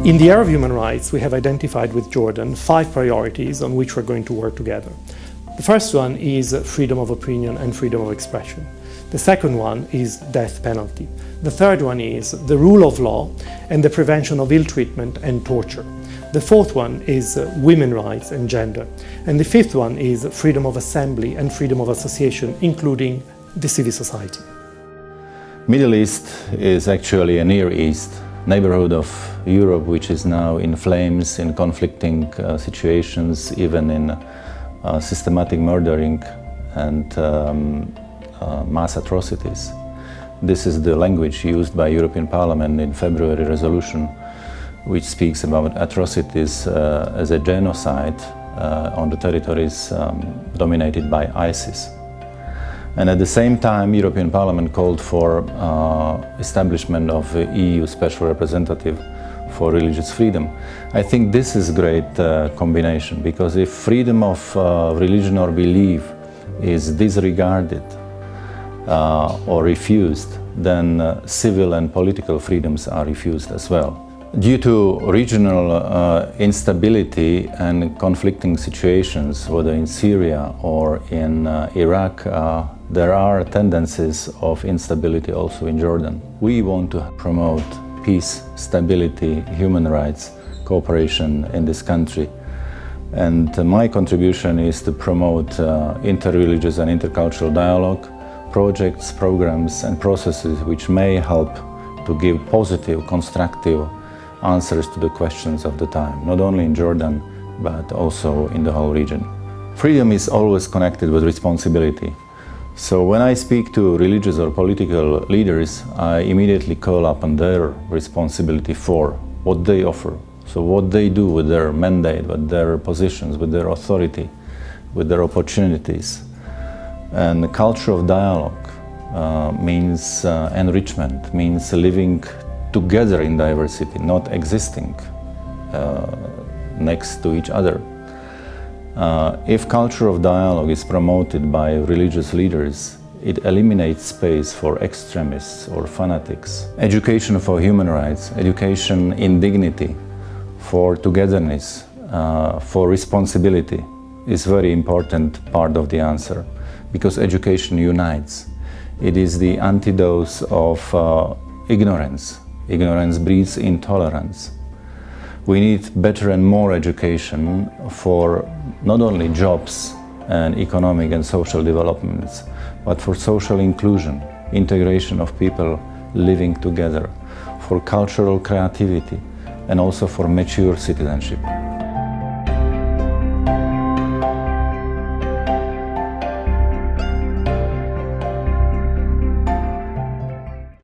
In the area of human rights, we have identified with Jordan 5 priorities on which we're going to work together. The first one is freedom of opinion and freedom of expression. The second one is death penalty. The third one is the rule of law and the prevention of ill treatment and torture. The fourth one is women's rights and gender. And the fifth one is freedom of assembly and freedom of association, including the civil society. Middle East is actually a Near East neighborhood of Europe, which is now in flames, in conflicting situations, even in systematic murdering and mass atrocities. This is the language used by European Parliament in February resolution, which speaks about atrocities as a genocide on the territories dominated by ISIS. And at the same time, European Parliament called for establishment of the EU Special Representative for Religious Freedom. I think this is a great combination, because if freedom of religion or belief is disregarded or refused, then civil and political freedoms are refused as well. Due to regional instability and conflicting situations, whether in Syria or in Iraq, there are tendencies of instability also in Jordan. We want to promote peace, stability, human rights, cooperation in this country. And my contribution is to promote interreligious and intercultural dialogue, projects, programs and processes which may help to give positive, constructive answers to the questions of the time, not only in Jordan, but also in the whole region. Freedom is always connected with responsibility. So when I speak to religious or political leaders, I immediately call upon their responsibility for what they offer. So what they do with their mandate, with their positions, with their authority, with their opportunities. And the culture of dialogue means enrichment, means living together in diversity, not existing next to each other. If culture of dialogue is promoted by religious leaders, it eliminates space for extremists or fanatics. Education for human rights, education in dignity, for togetherness, for responsibility is a very important part of the answer, because education unites. It is the antidote of ignorance. Ignorance breeds intolerance. We need better and more education for not only jobs and economic and social developments, but for social inclusion, integration of people living together, for cultural creativity, and also for mature citizenship.